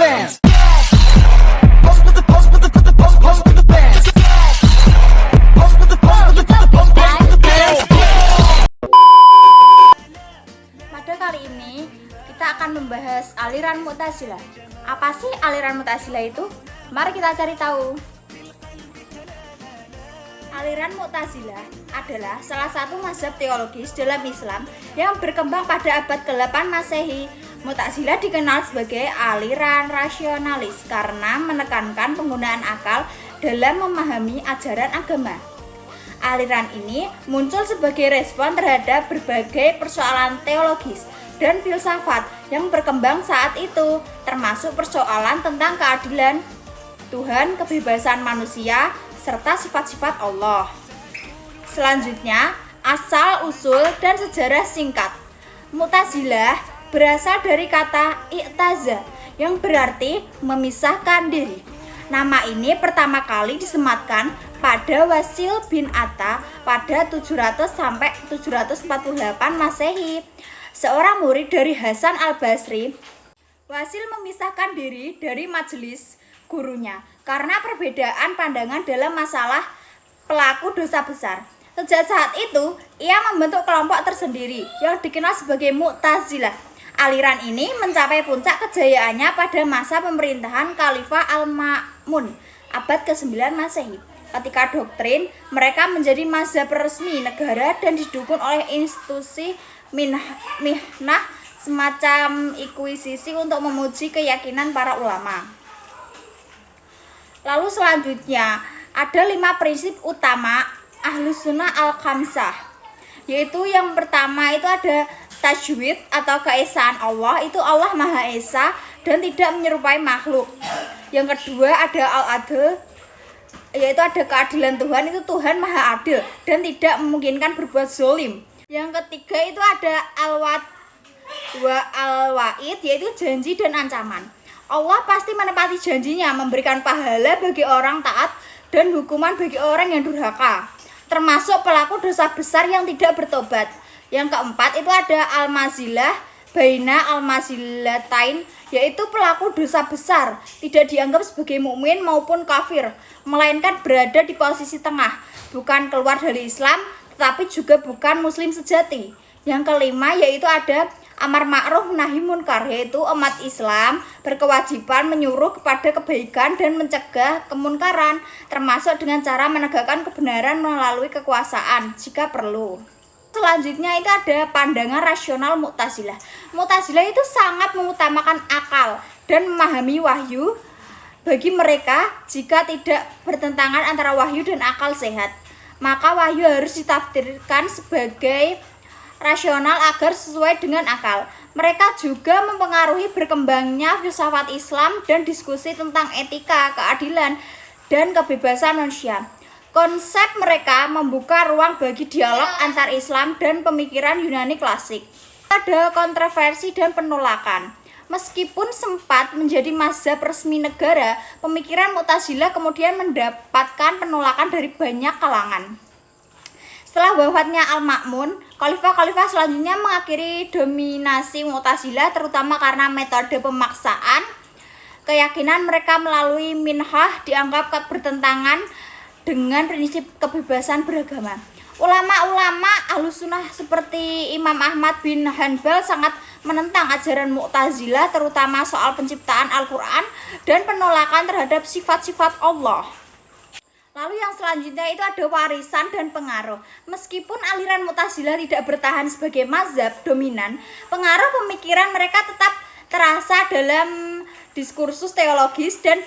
bands. Pada kali ini kita akan membahas aliran Mu'tazilah. Apa sih aliran Mu'tazilah itu? Mari kita cari tahu. Aliran Mu'tazilah adalah salah satu mazhab teologis dalam Islam yang berkembang pada abad ke-8 Masehi. Mu'tazilah dikenal sebagai aliran rasionalis karena menekankan penggunaan akal dalam memahami ajaran agama. Aliran ini muncul sebagai respon terhadap berbagai persoalan teologis dan filsafat yang berkembang saat itu, termasuk persoalan tentang keadilan Tuhan, kebebasan manusia, serta sifat-sifat Allah. Selanjutnya, asal, usul, dan sejarah singkat. Mu'tazilah berasal dari kata i'taza yang berarti memisahkan diri. Nama ini pertama kali disematkan pada Wasil bin Atta pada 700 sampai 748 Masehi, seorang murid dari Hasan al-Basri. Wasil memisahkan diri dari majelis gurunya karena perbedaan pandangan dalam masalah pelaku dosa besar. Sejak saat itu, ia membentuk kelompok tersendiri yang dikenal sebagai Mu'tazilah. Aliran ini mencapai puncak kejayaannya pada masa pemerintahan Khalifah Al-Ma'mun abad ke-9 Masehi. Ketika doktrin mereka menjadi mazhab resmi negara dan didukung oleh institusi mihnah semacam inkuisisi untuk memuji keyakinan para ulama. Lalu selanjutnya ada 5 prinsip utama Ahlus Sunnah Al-Khamsah, yaitu yang pertama itu ada tajwid atau keesaan Allah, itu Allah Maha Esa dan tidak menyerupai makhluk. Yang kedua ada al-adl, yaitu ada keadilan Tuhan, itu Tuhan Maha Adil dan tidak memungkinkan berbuat zalim. Yang ketiga itu ada al-wa'd wa al-wa'id, yaitu janji dan ancaman. Allah pasti menepati janjinya memberikan pahala bagi orang taat dan hukuman bagi orang yang durhaka, termasuk pelaku dosa besar yang tidak bertobat. Yang keempat itu ada al-mazilah baina al-mazilatain, yaitu pelaku dosa besar tidak dianggap sebagai mukmin maupun kafir, melainkan berada di posisi tengah, bukan keluar dari Islam tetapi juga bukan muslim sejati. Yang kelima yaitu ada amar ma'ruf nahi munkar, yaitu umat Islam berkewajiban menyuruh kepada kebaikan dan mencegah kemunkaran, termasuk dengan cara menegakkan kebenaran melalui kekuasaan jika perlu. Selanjutnya itu ada pandangan rasional Mu'tazilah. Mu'tazilah itu sangat mengutamakan akal dan memahami wahyu. Bagi mereka, jika tidak bertentangan antara wahyu dan akal sehat, maka wahyu harus ditafsirkan sebagai rasional agar sesuai dengan akal. Mereka juga mempengaruhi berkembangnya filsafat Islam dan diskusi tentang etika, keadilan, dan kebebasan manusia. Konsep mereka membuka ruang bagi dialog antar Islam dan pemikiran Yunani klasik. Ada kontroversi dan penolakan. Meskipun sempat menjadi mazhab resmi negara, pemikiran Mu'tazilah kemudian mendapatkan penolakan dari banyak kalangan. Setelah wafatnya Al-Ma'mun, khalifah-khalifah selanjutnya mengakhiri dominasi Mu'tazilah, terutama karena metode pemaksaan. Keyakinan mereka melalui minhah dianggap bertentangan dengan prinsip kebebasan beragama. Ulama-ulama Ahlus Sunnah seperti Imam Ahmad bin Hanbal sangat menentang ajaran Mu'tazilah, terutama soal penciptaan Al-Quran dan penolakan terhadap sifat-sifat Allah. Lalu yang selanjutnya itu ada warisan dan pengaruh. Meskipun aliran Mu'tazilah tidak bertahan sebagai mazhab dominan, pengaruh pemikiran mereka tetap terasa dalam diskursus teologis dan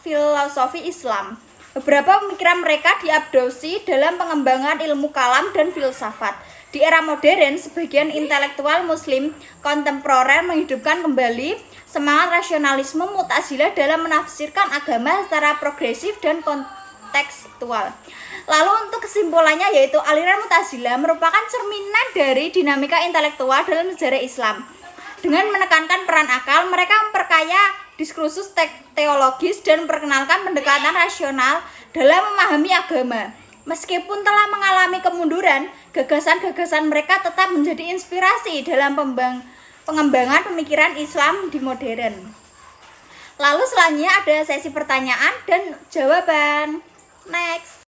filosofi Islam. Beberapa pemikiran mereka diadopsi dalam pengembangan ilmu kalam dan filsafat. Di era modern, sebagian intelektual muslim kontemporer menghidupkan kembali semangat rasionalisme Mu'tazilah dalam menafsirkan agama secara progresif dan kontekstual. Lalu untuk kesimpulannya yaitu aliran Mu'tazilah merupakan cerminan dari dinamika intelektual dalam sejarah Islam. Dengan menekankan peran akal, mereka memperkaya diskursus teologis dan memperkenalkan pendekatan rasional dalam memahami agama. Meskipun telah mengalami kemunduran, gagasan-gagasan mereka tetap menjadi inspirasi dalam pengembangan pemikiran Islam di modern. Lalu selanjutnya ada sesi pertanyaan dan jawaban. Next.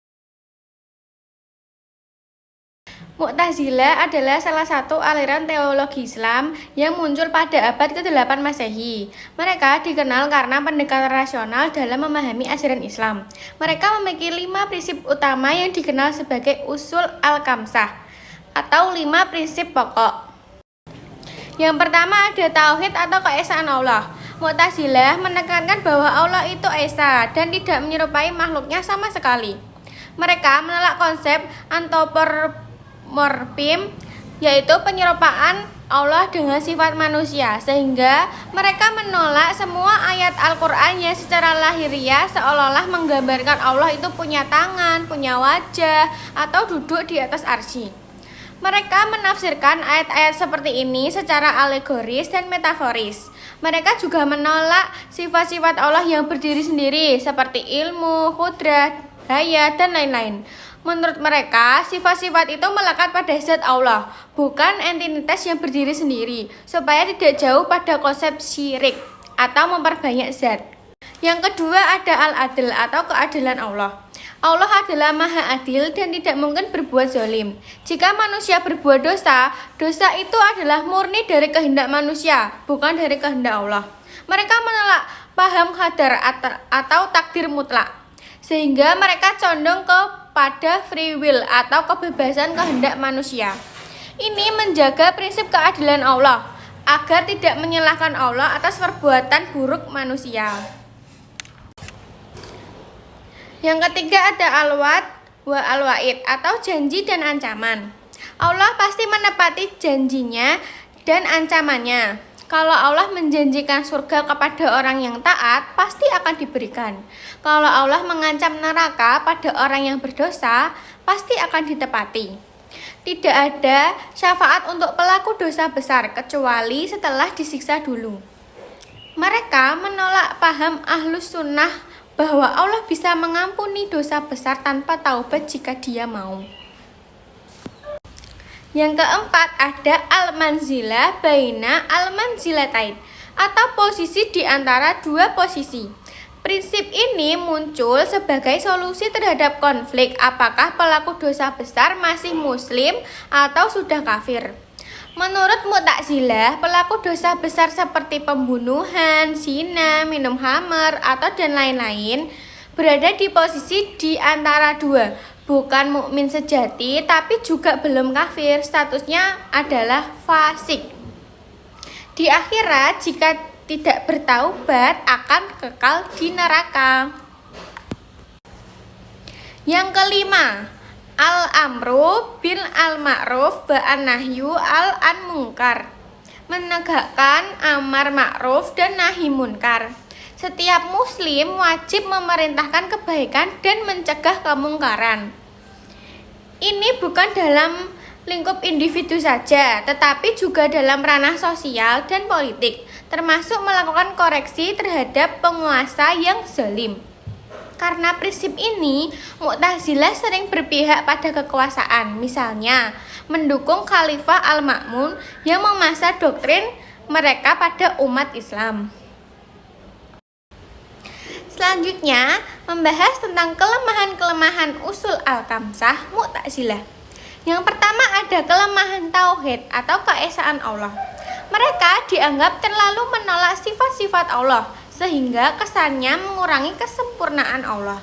Mu'tazilah adalah salah satu aliran teologi Islam yang muncul pada abad ke-8 Masehi. Mereka dikenal karena pendekatan rasional dalam memahami ajaran Islam. Mereka memiliki 5 prinsip utama yang dikenal sebagai usul al-khamsah atau 5 prinsip pokok. Yang pertama ada tauhid atau keesaan Allah. Mu'tazilah menekankan bahwa Allah itu esa dan tidak menyerupai makhluknya sama sekali. Mereka menolak konsep antropomorfisme, yaitu penyerupaan Allah dengan sifat manusia, sehingga mereka menolak semua ayat Al-Quran yang secara lahiriah seolah-olah menggambarkan Allah itu punya tangan, punya wajah, atau duduk di atas arsy. Mereka menafsirkan ayat-ayat seperti ini secara alegoris dan metaforis. Mereka juga menolak sifat-sifat Allah yang berdiri sendiri seperti ilmu, qudrat, hayat, dan lain-lain. Menurut mereka, sifat-sifat itu melekat pada zat Allah, bukan entitas yang berdiri sendiri, supaya tidak jauh pada konsep syirik atau memperbanyak zat. Yang kedua ada al-adl atau keadilan Allah. Allah adalah maha adil dan tidak mungkin berbuat zalim. Jika manusia berbuat dosa, dosa itu adalah murni dari kehendak manusia, bukan dari kehendak Allah. Mereka menolak paham qadar atau takdir mutlak, sehingga mereka condong kepada free will atau kebebasan kehendak manusia. Ini menjaga prinsip keadilan Allah, agar tidak menyalahkan Allah atas perbuatan buruk manusia. Yang ketiga ada al-wa'd wa al-wa'id atau janji dan ancaman. Allah pasti menepati janjinya dan ancamannya. Kalau Allah menjanjikan surga kepada orang yang taat, pasti akan diberikan. Kalau Allah mengancam neraka pada orang yang berdosa, pasti akan ditepati. Tidak ada syafaat untuk pelaku dosa besar kecuali setelah disiksa dulu. Mereka menolak paham Ahlus Sunnah bahwa Allah bisa mengampuni dosa besar tanpa taubat jika Dia mau. Yang keempat ada al-manzilah baina al-manzilatain atau posisi di antara dua posisi. Prinsip ini muncul sebagai solusi terhadap konflik apakah pelaku dosa besar masih muslim atau sudah kafir. Menurut Mu'tazilah, pelaku dosa besar seperti pembunuhan, zina, minum khamar, atau dan lain-lain berada di posisi di antara dua, bukan mukmin sejati tapi juga belum kafir, statusnya adalah fasik. Di akhirat jika tidak bertaubat akan kekal di neraka. Yang kelima, al-amru bil al-ma'ruf wa an-nahyu al-munkar. Menegakkan amar ma'ruf dan nahi munkar. Setiap muslim wajib memerintahkan kebaikan dan mencegah kemungkaran. Ini bukan dalam lingkup individu saja, tetapi juga dalam ranah sosial dan politik, termasuk melakukan koreksi terhadap penguasa yang zalim. Karena prinsip ini, Mu'tazilah sering berpihak pada kekuasaan, misalnya mendukung Khalifah Al-Ma'mun yang memasar doktrin mereka pada umat Islam. Selanjutnya, membahas tentang kelemahan-kelemahan usul al-khamsah Mu'tazilah. Yang pertama ada kelemahan tauhid atau keesaan Allah. Mereka dianggap terlalu menolak sifat-sifat Allah, sehingga kesannya mengurangi kesempurnaan Allah.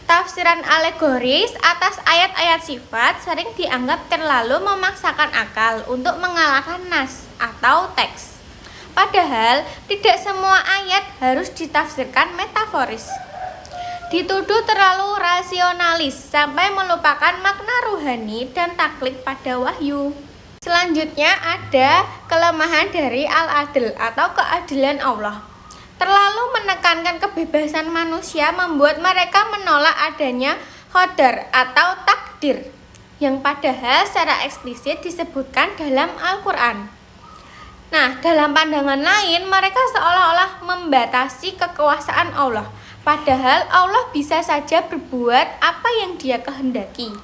Tafsiran alegoris atas ayat-ayat sifat sering dianggap terlalu memaksakan akal untuk mengalahkan nas atau teks. Padahal tidak semua ayat harus ditafsirkan metaforis. Dituduh terlalu rasionalis sampai melupakan makna ruhani dan taklid pada wahyu. Selanjutnya ada kelemahan dari al-adl atau keadilan Allah. Terlalu menekankan kebebasan manusia membuat mereka menolak adanya qadar atau takdir, yang padahal secara eksplisit disebutkan dalam Al-Quran. Nah, dalam pandangan lain, mereka seolah-olah membatasi kekuasaan Allah, padahal Allah bisa saja berbuat apa yang Dia kehendaki.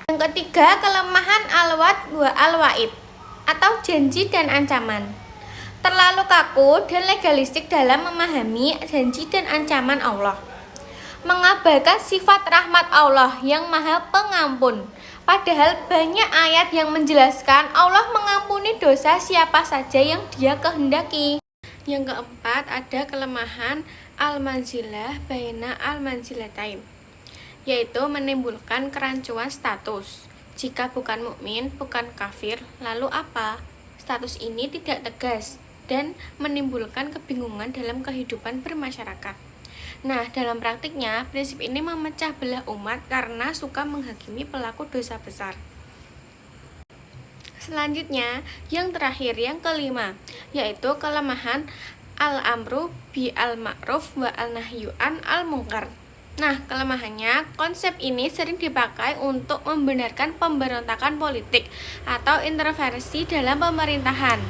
Yang ketiga, kelemahan al-wa'd wa al-wa'id atau janji dan ancaman. terlalu kaku dan legalistik dalam memahami janji dan ancaman Allah, mengabaikan sifat rahmat Allah yang maha pengampun. Padahal banyak ayat yang menjelaskan Allah mengampuni dosa siapa saja yang Dia kehendaki. Yang keempat, ada kelemahan al-manzilah baina al-manzilatain, yaitu menimbulkan kerancuan status. Jika bukan mukmin, bukan kafir, lalu apa? Status ini tidak tegas dan menimbulkan kebingungan dalam kehidupan bermasyarakat. Nah, dalam praktiknya, prinsip ini memecah belah umat karena suka menghakimi pelaku dosa besar. Selanjutnya, yang terakhir, yang kelima, yaitu kelemahan al-amru bi al-ma'ruf wa al-nahyu an al-munkar. Nah, kelemahannya, konsep ini sering dipakai untuk membenarkan pemberontakan politik atau intervensi dalam pemerintahan.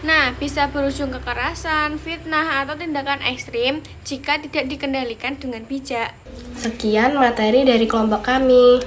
Nah, bisa berujung kekerasan, fitnah, atau tindakan ekstrim jika tidak dikendalikan dengan bijak. Sekian materi dari kelompok kami.